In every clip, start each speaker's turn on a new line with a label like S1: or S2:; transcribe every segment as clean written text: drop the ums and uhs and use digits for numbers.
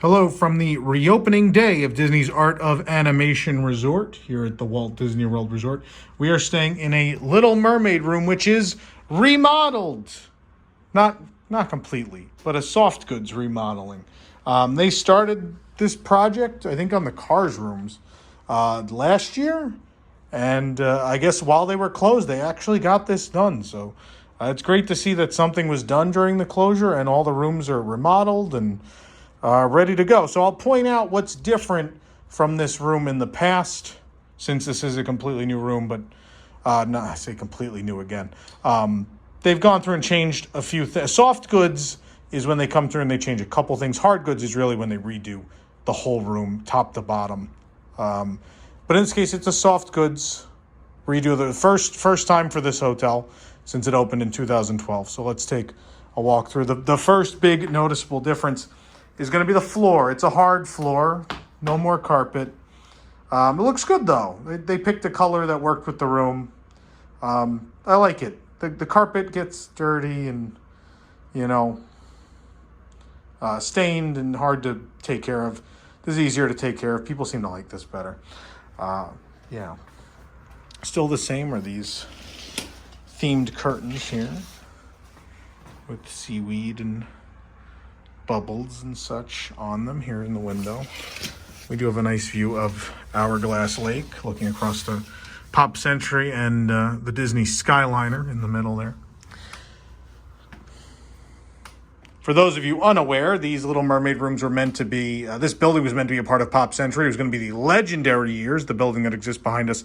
S1: Hello from the reopening day of Disney's Art of Animation Resort here at the Walt Disney World Resort. We are staying in a Little Mermaid room, which is remodeled. Not completely, but a soft goods remodeling. They started this project, I think, on the Cars rooms last year. And I guess while they were closed, they actually got this done. So it's great to see that something was done during the closure and all the rooms are remodeled and ready to go. So I'll point out what's different from this room in the past, since this is a completely new room, but I say completely new again. They've gone through and changed a few things. Soft goods is when they come through and they change a couple things. Hard goods is really when they redo the whole room, top to bottom. But in this case, it's a soft goods redo. The first time for this hotel since it opened in 2012. So let's take a walk through. The first big noticeable difference is going to be the floor. It's a hard floor, no more carpet. It looks good though. They picked a color that worked with the room. I like it. The carpet gets dirty and, stained and hard to take care of. This is easier to take care of. People seem to like this better. Yeah. Still the same are these themed curtains here with seaweed and bubbles and such on them here in the window. We do have a nice view of Hourglass Lake looking across the Pop Century and the Disney Skyliner in the middle there. For those of you unaware, these Little Mermaid rooms were meant to be, this building was meant to be a part of Pop Century. It was going to be the Legendary Years, the building that exists behind us,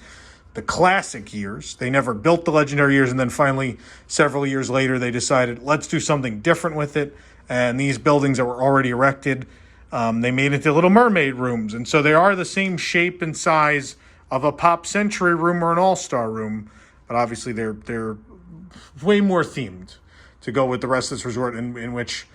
S1: the Classic Years. They never built the Legendary Years, and then finally, several years later, they decided, let's do something different with it. And these buildings that were already erected, they made into Little Mermaid rooms. And so they are the same shape and size of a Pop Century room or an All-Star room. But obviously they're way more themed to go with the rest of this resort, in which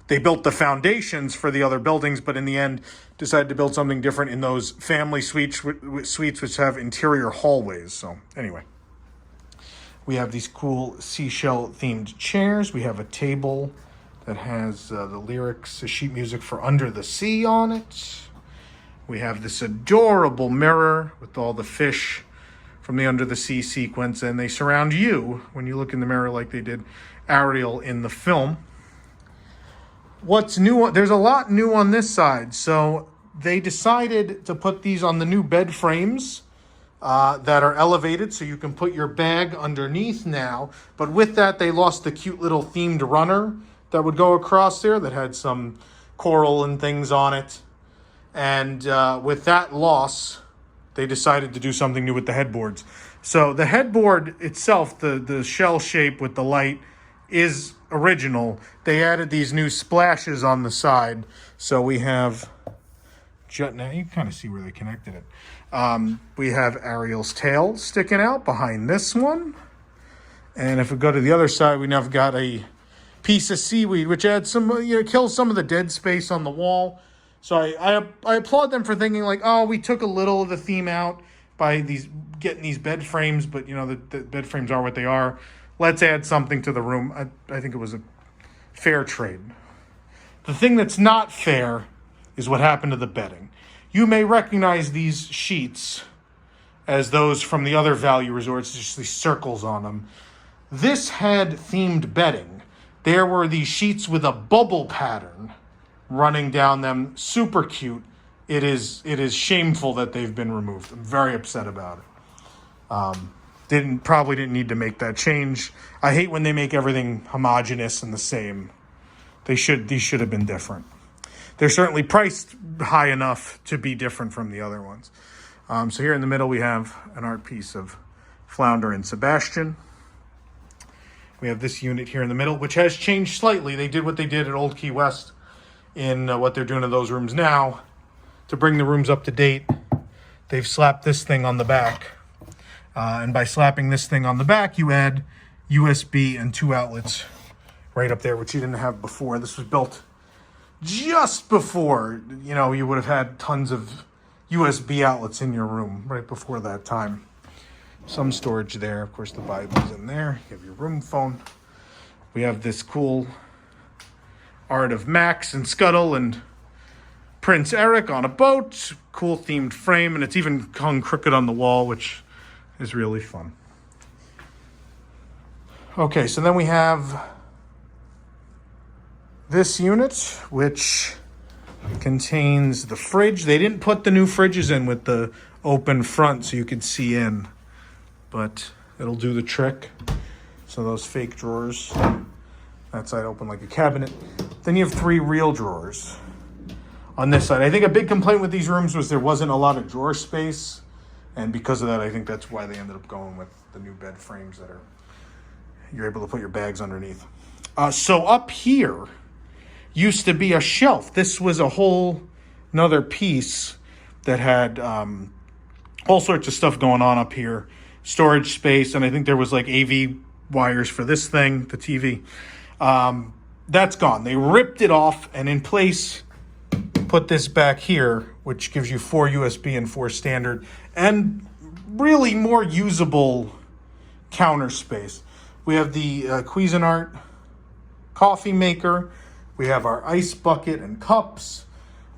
S1: they built the foundations for the other buildings, but in the end decided to build something different in those family suites which have interior hallways. So anyway, we have these cool seashell-themed chairs. We have a table that has the lyrics, the sheet music for Under the Sea on it. We have this adorable mirror with all the fish from the Under the Sea sequence, and they surround you when you look in the mirror like they did Ariel in the film. What's new? There's a lot new on this side. So they decided to put these on the new bed frames that are elevated, so you can put your bag underneath now. But with that, they lost the cute little themed runner that would go across there that had some coral and things on it. And with that loss, they decided to do something new with the headboards. So the headboard itself, the shell shape with the light, is original. They added these new splashes on the side. So we have, now you can kind of see where they connected it. We have Ariel's tail sticking out behind this one. And if we go to the other side, we now have got a piece of seaweed, which adds some, kills some of the dead space on the wall. So I applaud them for thinking like, oh, we took a little of the theme out by getting these bed frames, but the bed frames are what they are. Let's add something to the room. I think it was a fair trade. The thing that's not fair is what happened to the bedding. You may recognize these sheets as those from the other value resorts, just these circles on them. This had themed bedding. There were these sheets with a bubble pattern running down them. Super cute. It is shameful that they've been removed. I'm very upset about it. Probably didn't need to make that change. I hate when they make everything homogeneous and the same. These should have been different. They're certainly priced high enough to be different from the other ones. So here in the middle we have an art piece of Flounder and Sebastian. We have this unit here in the middle, which has changed slightly. They did what they did at Old Key West in what they're doing to those rooms now. To bring the rooms up to date, they've slapped this thing on the back. And by slapping this thing on the back, you add USB and 2 outlets right up there, which you didn't have before. This was built just before, you would have had tons of USB outlets in your room right before that time. Some storage there. Of course, the Bible's in there. You have your room phone. We have this cool art of Max and Scuttle and Prince Eric on a boat, cool themed frame, and it's even hung crooked on the wall, which is really fun. Okay, so then we have this unit, which contains the fridge. They didn't put the new fridges in with the open front so you could see in, but it'll do the trick. So those fake drawers, that side open like a cabinet. Then you have 3 real drawers on this side. I think a big complaint with these rooms was there wasn't a lot of drawer space, and because of that, I think that's why they ended up going with the new bed frames that are, you're able to put your bags underneath. So up here used to be a shelf. This was a whole another piece that had all sorts of stuff going on up here. Storage space, and I think there was like AV wires for this thing, the TV. That's gone. They ripped it off, and in place put this back here, which gives you 4 USB and 4 standard, and really more usable counter space. We have the Cuisinart coffee maker. We have our ice bucket and cups.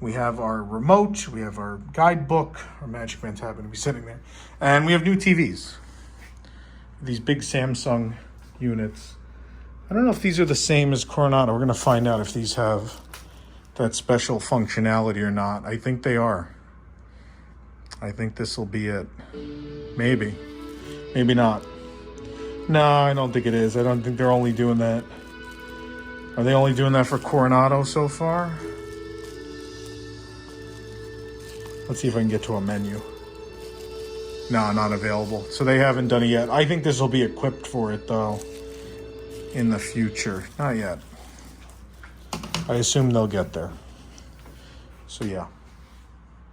S1: We have our remote. We have our guidebook. Our Magic Man's happen to be sitting there. And we have new TVs. These big Samsung units. I don't know if these are the same as Coronado. We're going to find out if these have that special functionality or not. I think they are. I think this will be it. Maybe. Maybe not. No, I don't think it is. I don't think they're only doing that. Are they only doing that for Coronado so far? Let's see if I can get to a menu. No, not available. So they haven't done it yet. I think this will be equipped for it, though, in the future. Not yet. I assume they'll get there. So, yeah.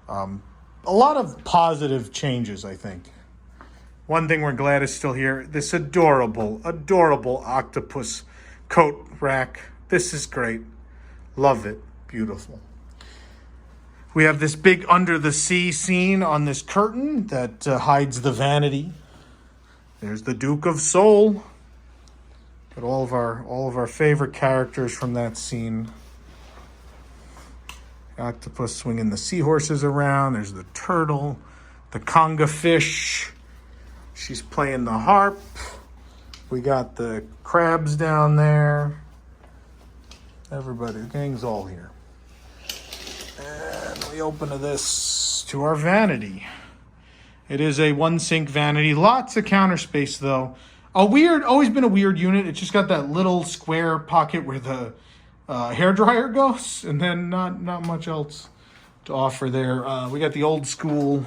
S1: A lot of positive changes, I think. One thing we're glad is still here. This adorable, adorable octopus coat rack. This is great. Love it. Beautiful. We have this big under the sea scene on this curtain that hides the vanity. There's the Duke of Seoul. Got all of our favorite characters from that scene. Octopus swinging the seahorses around. There's the turtle, the conga fish. She's playing the harp. We got the crabs down there. Everybody, the gang's all here. And we open to our vanity. It is a 1-sink vanity. Lots of counter space, though. Always been a weird unit. It's just got that little square pocket where the hairdryer goes, and then not much else to offer there. We got the old school,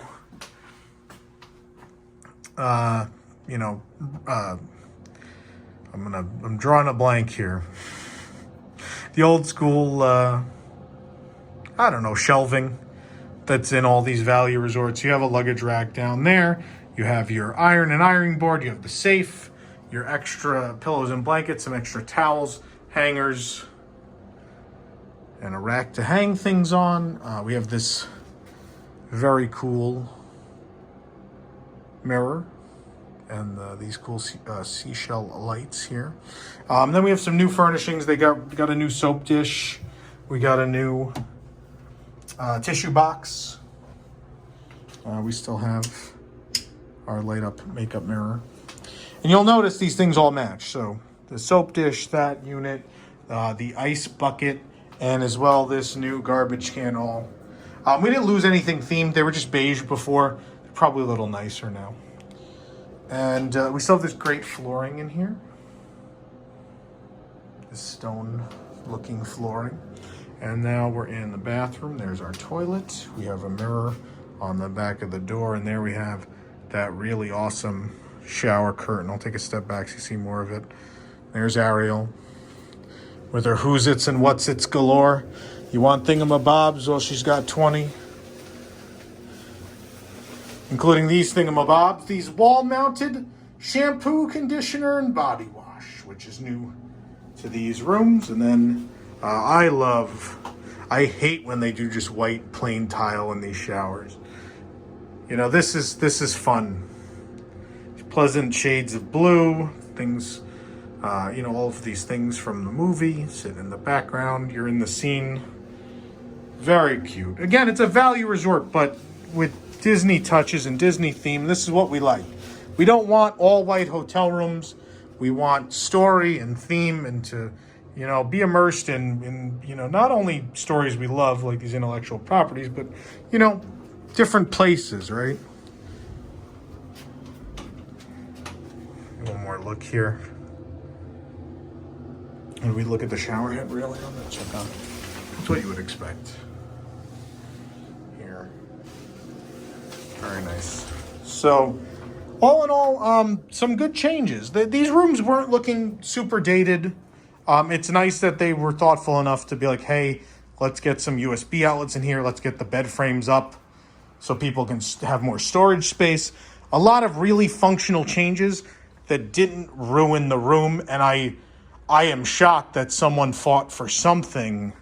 S1: I'm drawing a blank here. The old school, shelving that's in all these value resorts. You have a luggage rack down there. You have your iron and ironing board. You have the safe, your extra pillows and blankets, some extra towels, hangers, and a rack to hang things on. We have this very cool mirror and these cool seashell lights here. Then we have some new furnishings. We got a new soap dish. We got a new tissue box. We still have our light up makeup mirror. And you'll notice these things all match. So the soap dish, that unit, the ice bucket, and as well this new garbage can all. We didn't lose anything themed. They were just beige before. They're probably a little nicer now. And we still have this great flooring in here. This stone looking flooring. And now we're in the bathroom. There's our toilet. We have a mirror on the back of the door. And there we have that really awesome shower curtain. I'll take a step back so you see more of it. There's Ariel with her who's its and what's its galore. You want thingamabobs? Well, she's got 20. Including these thingamabobs. These wall-mounted shampoo, conditioner, and body wash, which is new to these rooms. And then I hate when they do just white plain tile in these showers. You know, this is fun. Pleasant shades of blue, things, all of these things from the movie sit in the background. You're in the scene. Very cute. Again, it's a value resort, but with Disney touches and Disney theme, this is what we like. We don't want all white hotel rooms. We want story and theme and to, be immersed in not only stories we love, like these intellectual properties, but, different places, right? One more look here. And we look at the shower head, really? I'm gonna check on it. That's what you would expect. Here. Very nice. So, all in all, some good changes. These rooms weren't looking super dated. It's nice that they were thoughtful enough to be like, hey, let's get some USB outlets in here. Let's get the bed frames up so people can have more storage space. A lot of really functional changes that didn't ruin the room. And I am shocked that someone fought for something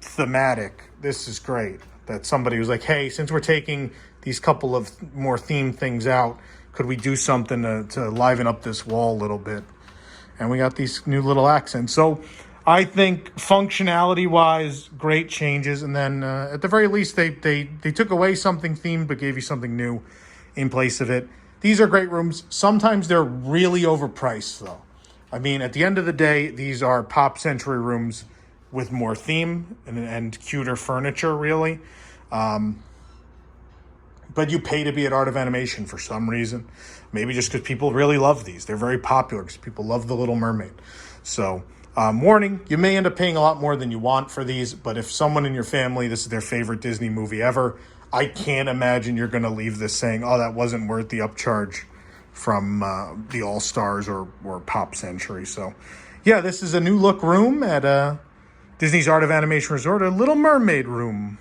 S1: thematic. This is great. That somebody was like, hey, since we're taking these couple of more themed things out, could we do something to liven up this wall a little bit? And we got these new little accents. So I think functionality-wise, great changes. And then at the very least, they took away something themed but gave you something new in place of it. These are great rooms. Sometimes they're really overpriced, though. I mean, at the end of the day, these are Pop Century rooms with more theme and cuter furniture, really. But you pay to be at Art of Animation for some reason. Maybe just because people really love these. They're very popular because people love The Little Mermaid. So, warning, you may end up paying a lot more than you want for these, but if someone in your family, this is their favorite Disney movie ever, I can't imagine you're going to leave this saying, oh, that wasn't worth the upcharge from the All-Stars or Pop Century. So, yeah, this is a new look room at Disney's Art of Animation Resort, a Little Mermaid room.